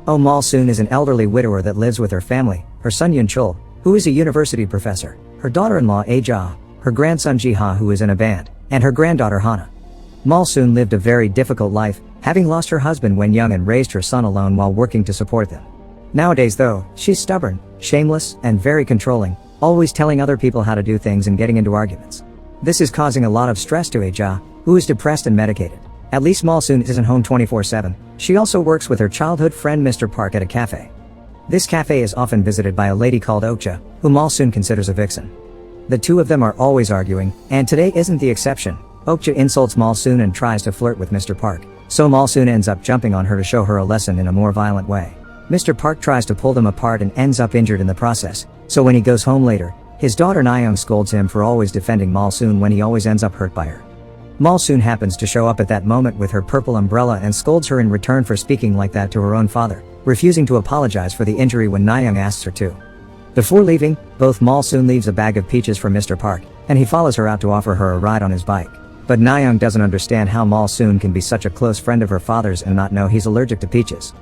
Oh Malsoon is an elderly widower that lives with her family, her son Yunchul, who is a university professor, her daughter-in-law Aja, her grandson Jiha who is in a band, and her granddaughter Hana. Malsoon lived a very difficult life, having lost her husband when young and raised her son alone while working to support them. Nowadays though, she's stubborn, shameless, and very controlling, always telling other people how to do things and getting into arguments. This is causing a lot of stress to Aja, who is depressed and medicated. At least Malsoon isn't home 24/7. She also works with her childhood friend Mr. Park at a cafe. This cafe is often visited by a lady called Okja, who Malsoon considers a vixen. The two of them are always arguing, and today isn't the exception. Okja insults Malsoon and tries to flirt with Mr. Park, so Malsoon ends up jumping on her to show her a lesson in a more violent way. Mr. Park tries to pull them apart and ends up injured in the process, so when he goes home later, his daughter Nayoung scolds him for always defending Malsoon when he always ends up hurt by her. Malsoon happens to show up at that moment with her purple umbrella and scolds her in return for speaking like that to her own father, refusing to apologize for the injury when Nayoung asks her to. Before leaving, both Malsoon leaves a bag of peaches for Mr. Park, and he follows her out to offer her a ride on his bike. But Nayoung doesn't understand how Malsoon can be such a close friend of her father's and not know he's allergic to peaches.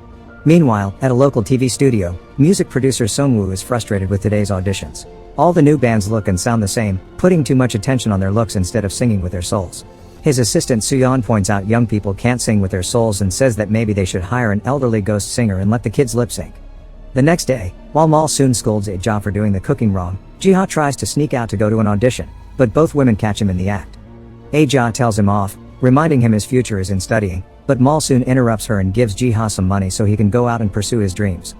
Meanwhile, at a local TV studio, music producer Songwoo is frustrated with today's auditions. All the new bands look and sound the same, putting too much attention on their looks instead of singing with their souls. His assistant Suyeon points out young people can't sing with their souls and says that maybe they should hire an elderly ghost singer and let the kids lip sync. The next day, while Malsoon scolds Aja for doing the cooking wrong, Jiha tries to sneak out to go to an audition, but both women catch him in the act. Aja tells him off, reminding him his future is in studying, but Malsoon interrupts her and gives Jiha some money so he can go out and pursue his dreams.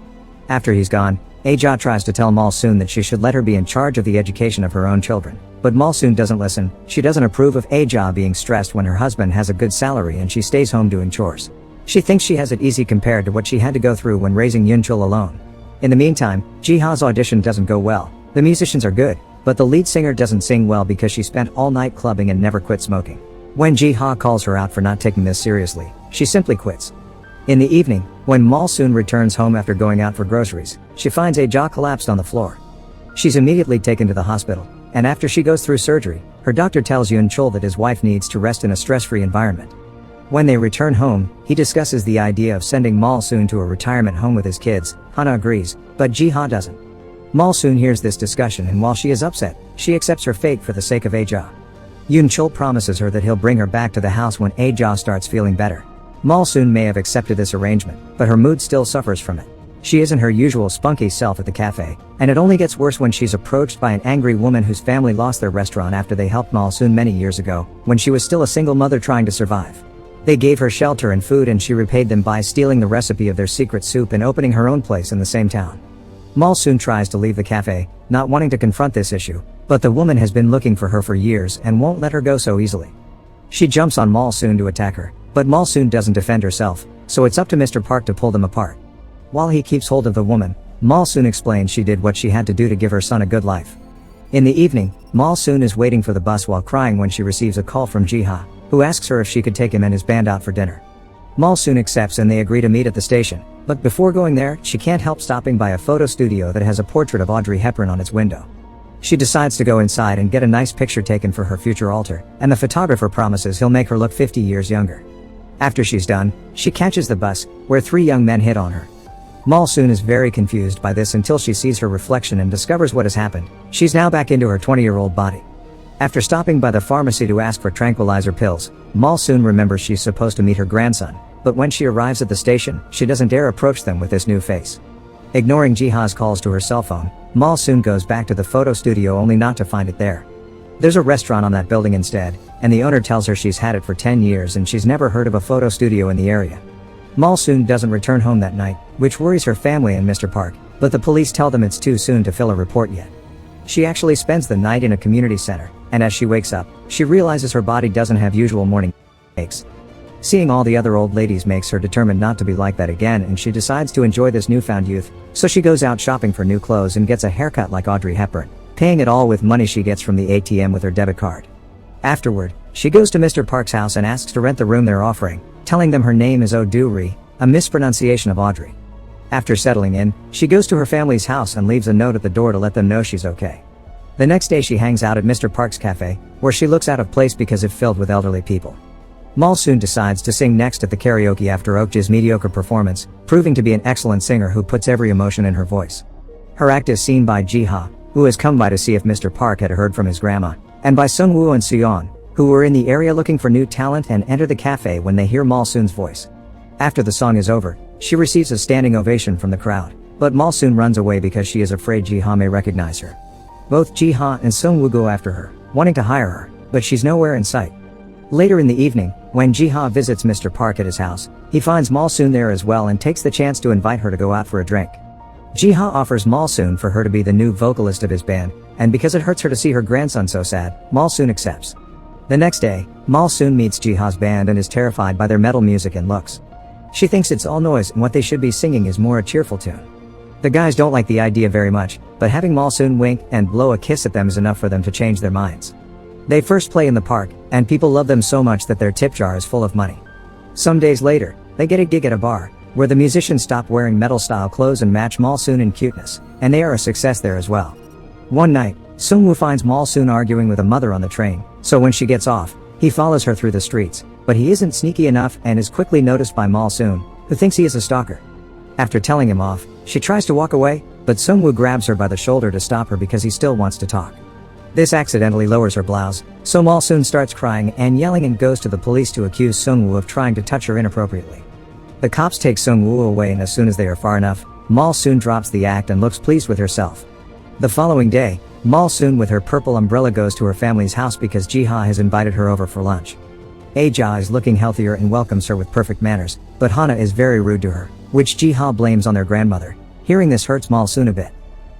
After he's gone, Aja tries to tell Malsoon that she should let her be in charge of the education of her own children, but Malsoon doesn't listen. She doesn't approve of Aja being stressed when her husband has a good salary and she stays home doing chores. She thinks she has it easy compared to what she had to go through when raising Yunchul alone. In the meantime, Jiha's audition doesn't go well. The musicians are good, but the lead singer doesn't sing well because she spent all night clubbing and never quit smoking. When Jiha calls her out for not taking this seriously, she simply quits. In the evening, when Malsoon returns home after going out for groceries, she finds Aja collapsed on the floor. She's immediately taken to the hospital, and after she goes through surgery, her doctor tells Yunchul that his wife needs to rest in a stress-free environment. When they return home, he discusses the idea of sending Malsoon to a retirement home with his kids. Hana agrees, but Jiha doesn't. Malsoon hears this discussion and while she is upset, she accepts her fate for the sake of Aja. Yunchul promises her that he'll bring her back to the house when Aja starts feeling better. Malsoon may have accepted this arrangement, but her mood still suffers from it. She isn't her usual spunky self at the cafe, and it only gets worse when she's approached by an angry woman whose family lost their restaurant after they helped Malsoon many years ago, when she was still a single mother trying to survive. They gave her shelter and food and she repaid them by stealing the recipe of their secret soup and opening her own place in the same town. Malsoon tries to leave the cafe, not wanting to confront this issue, but the woman has been looking for her for years and won't let her go so easily. She jumps on Malsoon to attack her, but Malsoon doesn't defend herself, so it's up to Mr. Park to pull them apart. While he keeps hold of the woman, Malsoon explains she did what she had to do to give her son a good life. In the evening, Malsoon is waiting for the bus while crying when she receives a call from Jiha, who asks her if she could take him and his band out for dinner. Malsoon accepts and they agree to meet at the station, but before going there, she can't help stopping by a photo studio that has a portrait of Audrey Hepburn on its window. She decides to go inside and get a nice picture taken for her future altar, and the photographer promises he'll make her look 50 years younger. After she's done, she catches the bus, where 3 young men hit on her. Malsoon is very confused by this until she sees her reflection and discovers what has happened. She's now back into her 20-year-old body. After stopping by the pharmacy to ask for tranquilizer pills, Malsoon remembers she's supposed to meet her grandson, but when she arrives at the station, she doesn't dare approach them with this new face. Ignoring Jiha's calls to her cell phone, Malsoon goes back to the photo studio only not to find it there. There's a restaurant on that building instead, and the owner tells her she's had it for 10 years and she's never heard of a photo studio in the area. Malsoon doesn't return home that night, which worries her family and Mr. Park, but the police tell them it's too soon to fill a report yet. She actually spends the night in a community center, and as she wakes up, she realizes her body doesn't have usual morning aches. Seeing all the other old ladies makes her determined not to be like that again, and she decides to enjoy this newfound youth, so she goes out shopping for new clothes and gets a haircut like Audrey Hepburn, paying it all with money she gets from the ATM with her debit card. Afterward, she goes to Mr. Park's house and asks to rent the room they're offering, telling them her name is Oduri, a mispronunciation of Audrey. After settling in, she goes to her family's house and leaves a note at the door to let them know she's okay. The next day she hangs out at Mr. Park's cafe, where she looks out of place because it's filled with elderly people. Malsoon decides to sing next at the karaoke after Okja's mediocre performance, proving to be an excellent singer who puts every emotion in her voice. Her act is seen by Jiha, who has come by to see if Mr. Park had heard from his grandma, and by Sungwoo and Suyeon, who were in the area looking for new talent and enter the cafe when they hear Malsoon's voice. After the song is over, she receives a standing ovation from the crowd, but Malsoon runs away because she is afraid Jiha may recognize her. Both Jiha and Sungwoo go after her, wanting to hire her, but she's nowhere in sight. Later in the evening, when Jiha visits Mr. Park at his house, he finds Malsoon there as well and takes the chance to invite her to go out for a drink. Jiha offers Malsoon for her to be the new vocalist of his band, and because it hurts her to see her grandson so sad, Malsoon accepts. The next day, Malsoon meets Jiha's band and is terrified by their metal music and looks. She thinks it's all noise and what they should be singing is more a cheerful tune. The guys don't like the idea very much, but having Malsoon wink and blow a kiss at them is enough for them to change their minds. They first play in the park, and people love them so much that their tip jar is full of money. Some days later, they get a gig at a bar, where the musicians stop wearing metal-style clothes and match Malsoon in cuteness, and they are a success there as well. One night, Sungwoo finds Malsoon arguing with a mother on the train, so when she gets off, he follows her through the streets, but he isn't sneaky enough and is quickly noticed by Malsoon, who thinks he is a stalker. After telling him off, she tries to walk away, but Sungwoo grabs her by the shoulder to stop her because he still wants to talk. This accidentally lowers her blouse, so Malsoon starts crying and yelling and goes to the police to accuse Sungwoo of trying to touch her inappropriately. The cops take Sungwoo away, and as soon as they are far enough, Malsoon drops the act and looks pleased with herself. The following day, Malsoon with her purple umbrella goes to her family's house because Jiha has invited her over for lunch. Aja is looking healthier and welcomes her with perfect manners, but Hana is very rude to her, which Jiha blames on their grandmother. Hearing this hurts Malsoon a bit.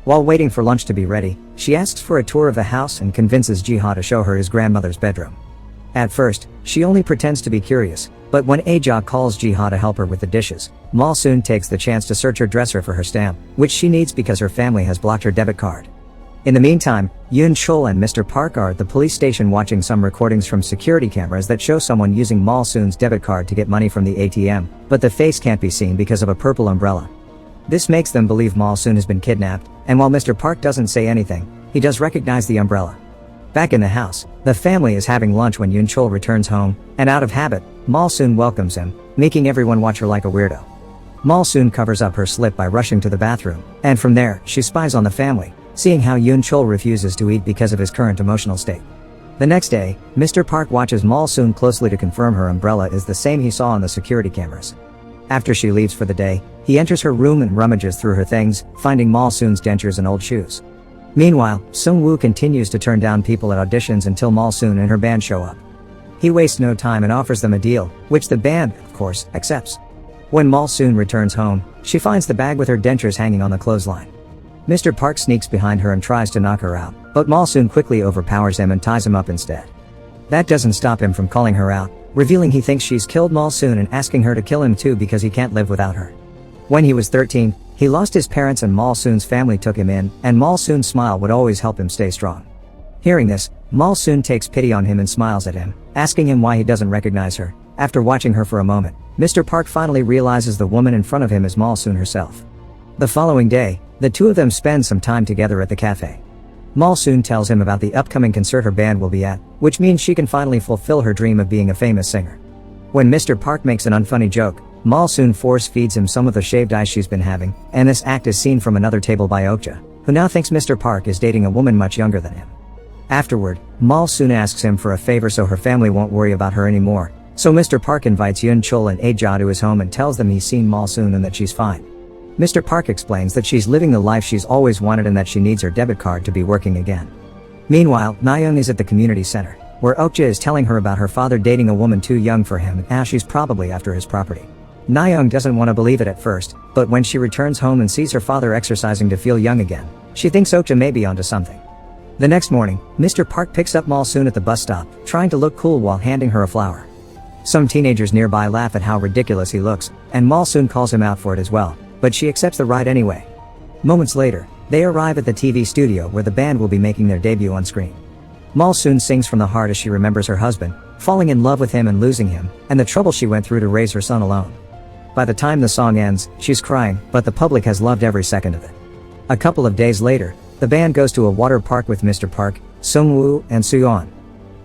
While waiting for lunch to be ready, she asks for a tour of the house and convinces Jiha to show her his grandmother's bedroom. At first, she only pretends to be curious, but when Aja calls Jiha to help her with the dishes, Malsoon takes the chance to search her dresser for her stamp, which she needs because her family has blocked her debit card. In the meantime, Yoon Chul and Mr. Park are at the police station watching some recordings from security cameras that show someone using Malsoon's debit card to get money from the ATM, but the face can't be seen because of a purple umbrella. This makes them believe Malsoon has been kidnapped, and while Mr. Park doesn't say anything, he does recognize the umbrella. Back in the house, the family is having lunch when Yoon Chul returns home, and out of habit, Malsoon welcomes him, making everyone watch her like a weirdo. Malsoon covers up her slip by rushing to the bathroom, and from there, she spies on the family, seeing how Yoon Chul refuses to eat because of his current emotional state. The next day, Mr. Park watches Malsoon closely to confirm her umbrella is the same he saw on the security cameras. After she leaves for the day, he enters her room and rummages through her things, finding Malsoon's dentures and old shoes. Meanwhile, Sungwoo continues to turn down people at auditions until Malsoon and her band show up. He wastes no time and offers them a deal, which the band, of course, accepts. When Malsoon returns home, she finds the bag with her dentures hanging on the clothesline. Mr. Park sneaks behind her and tries to knock her out, but Malsoon quickly overpowers him and ties him up instead. That doesn't stop him from calling her out, revealing he thinks she's killed Malsoon and asking her to kill him too because he can't live without her. When he was 13, he lost his parents and Malsoon's family took him in, and Malsoon's smile would always help him stay strong. Hearing this, Malsoon takes pity on him and smiles at him, asking him why he doesn't recognize her. After watching her for a moment, Mr. Park finally realizes the woman in front of him is Malsoon herself. The following day, the two of them spend some time together at the cafe. Malsoon tells him about the upcoming concert her band will be at, which means she can finally fulfill her dream of being a famous singer. When Mr. Park makes an unfunny joke, Malsoon force feeds him some of the shaved ice she's been having, and this act is seen from another table by Okja, who now thinks Mr. Park is dating a woman much younger than him. Afterward, Malsoon asks him for a favor so her family won't worry about her anymore, so Mr. Park invites Yoon Chul and Aja to his home and tells them he's seen Malsoon and that she's fine. Mr. Park explains that she's living the life she's always wanted and that she needs her debit card to be working again. Meanwhile, Nayoung is at the community center, where Okja is telling her about her father dating a woman too young for him and how she's probably after his property. Nayoung doesn't want to believe it at first, but when she returns home and sees her father exercising to feel young again, she thinks Okja may be onto something. The next morning, Mr. Park picks up Malsoon at the bus stop, trying to look cool while handing her a flower. Some teenagers nearby laugh at how ridiculous he looks, and Malsoon calls him out for it as well, but she accepts the ride anyway. Moments later, they arrive at the TV studio where the band will be making their debut on screen. Malsoon sings from the heart as she remembers her husband, falling in love with him and losing him, and the trouble she went through to raise her son alone. By the time the song ends, she's crying, but the public has loved every second of it. A couple of days later, the band goes to a water park with Mr. Park, Sungwoo, and Suyeon.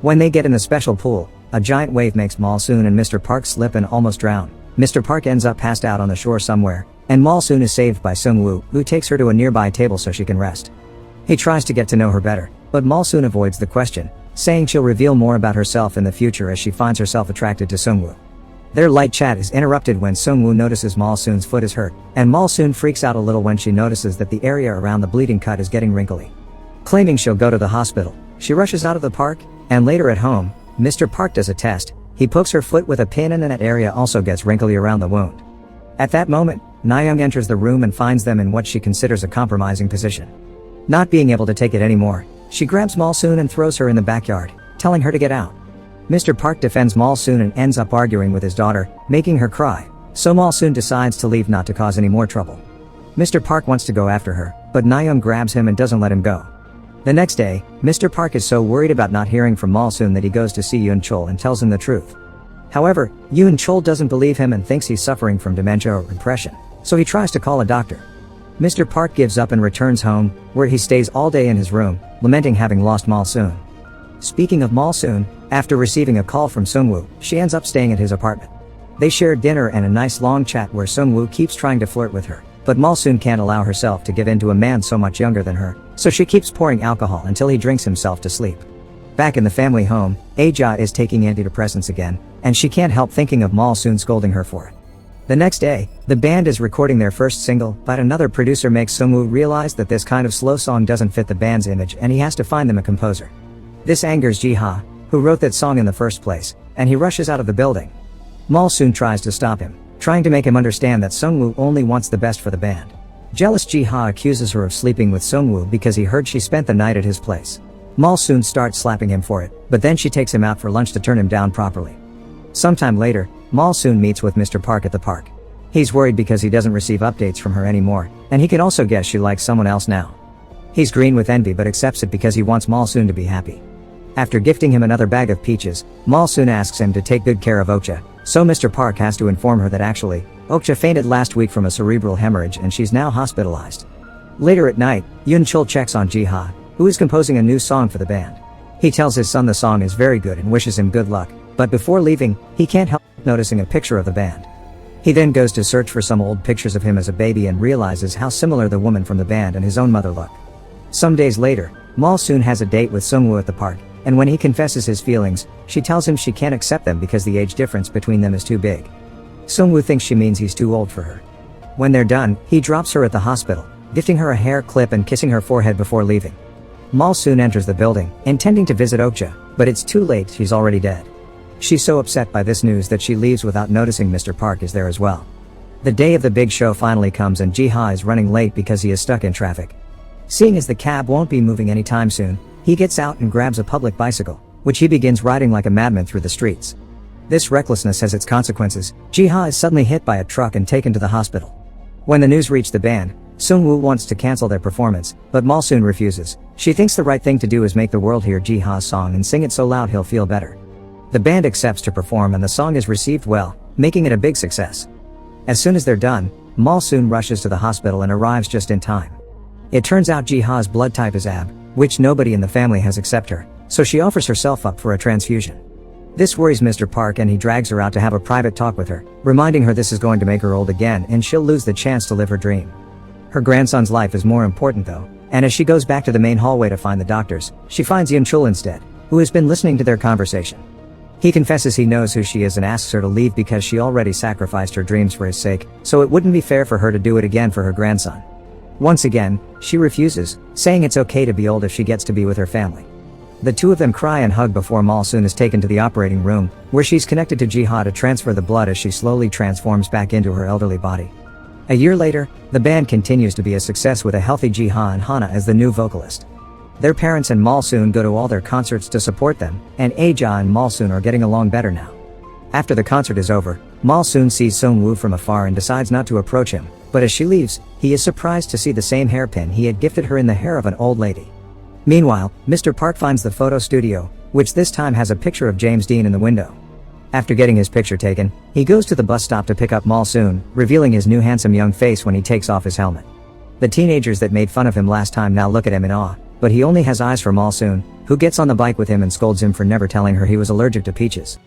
When they get in the special pool, a giant wave makes Malsoon and Mr. Park slip and almost drown. Mr. Park ends up passed out on the shore somewhere, and Malsoon is saved by Sungwoo, who takes her to a nearby table so she can rest. He tries to get to know her better, but Malsoon avoids the question, saying she'll reveal more about herself in the future as she finds herself attracted to Sungwoo. Their light chat is interrupted when Sungwoo notices Malsoon's foot is hurt, and Malsoon freaks out a little when she notices that the area around the bleeding cut is getting wrinkly. Claiming she'll go to the hospital, she rushes out of the park, and later at home, Mr. Park does a test. He pokes her foot with a pin and that area also gets wrinkly around the wound. At that moment, Nayoung enters the room and finds them in what she considers a compromising position. Not being able to take it anymore, she grabs Malsoon and throws her in the backyard, telling her to get out. Mr. Park defends Malsoon and ends up arguing with his daughter, making her cry, so Malsoon decides to leave not to cause any more trouble. Mr. Park wants to go after her, but Nayoung grabs him and doesn't let him go. The next day, Mr. Park is so worried about not hearing from Malsoon that he goes to see Yoon Chol and tells him the truth. However, Yoon Chol doesn't believe him and thinks he's suffering from dementia or depression, so he tries to call a doctor. Mr. Park gives up and returns home, where he stays all day in his room, lamenting having lost Malsoon. Speaking of Malsoon, after receiving a call from Sungwoo, she ends up staying at his apartment. They share dinner and a nice long chat where Sungwoo keeps trying to flirt with her, but Malsoon can't allow herself to give in to a man so much younger than her, so she keeps pouring alcohol until he drinks himself to sleep. Back in the family home, Aja is taking antidepressants again, and she can't help thinking of Malsoon scolding her for it. The next day, the band is recording their first single, but another producer makes Sungwoo realize that this kind of slow song doesn't fit the band's image and he has to find them a composer. This angers Jiha, who wrote that song in the first place, and he rushes out of the building. Malsoon tries to stop him, trying to make him understand that Sungwoo only wants the best for the band. Jealous Jiha accuses her of sleeping with Sungwoo because he heard she spent the night at his place. Malsoon starts slapping him for it, but then she takes him out for lunch to turn him down properly. Sometime later, Malsoon meets with Mr. Park at the park. He's worried because he doesn't receive updates from her anymore, and he can also guess she likes someone else now. He's green with envy but accepts it because he wants Malsoon to be happy. After gifting him another bag of peaches, Malsoon asks him to take good care of Okja, so Mr. Park has to inform her that actually, Okja fainted last week from a cerebral hemorrhage and she's now hospitalized. Later at night, Yoon Chol checks on Jiha, who is composing a new song for the band. He tells his son the song is very good and wishes him good luck, but before leaving, he can't help noticing a picture of the band. He then goes to search for some old pictures of him as a baby and realizes how similar the woman from the band and his own mother look. Some days later, Malsoon has a date with Sungwoo at the park, and when he confesses his feelings, she tells him she can't accept them because the age difference between them is too big. Sungwoo thinks she means he's too old for her. When they're done, he drops her at the hospital, gifting her a hair clip and kissing her forehead before leaving. Malsoon enters the building, intending to visit Okja, but it's too late, she's already dead. She's so upset by this news that she leaves without noticing Mr. Park is there as well. The day of the big show finally comes and Jiha is running late because he is stuck in traffic. Seeing as the cab won't be moving anytime soon, he gets out and grabs a public bicycle, which he begins riding like a madman through the streets. This recklessness has its consequences. Jiha is suddenly hit by a truck and taken to the hospital. When the news reached the band, Sungwoo wants to cancel their performance, but Malsoon refuses. She thinks the right thing to do is make the world hear Jiha's song and sing it so loud he'll feel better. The band accepts to perform and the song is received well, making it a big success. As soon as they're done, Malsoon rushes to the hospital and arrives just in time. It turns out Jiha's blood type is AB, which nobody in the family has except her, so she offers herself up for a transfusion. This worries Mr. Park and he drags her out to have a private talk with her, reminding her this is going to make her old again and she'll lose the chance to live her dream. Her grandson's life is more important though, and as she goes back to the main hallway to find the doctors, she finds Yoon Chul instead, who has been listening to their conversation. He confesses he knows who she is and asks her to leave because she already sacrificed her dreams for his sake, so it wouldn't be fair for her to do it again for her grandson. Once again, she refuses, saying it's okay to be old if she gets to be with her family. The two of them cry and hug before Malsoon is taken to the operating room, where she's connected to Jiha to transfer the blood as she slowly transforms back into her elderly body. A year later, the band continues to be a success with a healthy Jiha and Hana as the new vocalist. Their parents and Malsoon go to all their concerts to support them, and Aja and Malsoon are getting along better now. After the concert is over, Malsoon sees Sungwoo from afar and decides not to approach him, but as she leaves, he is surprised to see the same hairpin he had gifted her in the hair of an old lady. Meanwhile, Mr. Park finds the photo studio, which this time has a picture of James Dean in the window. After getting his picture taken, he goes to the bus stop to pick up Malsoon, revealing his new handsome young face when he takes off his helmet. The teenagers that made fun of him last time now look at him in awe, But he only has eyes for Malsoon, who gets on the bike with him and scolds him for never telling her he was allergic to peaches.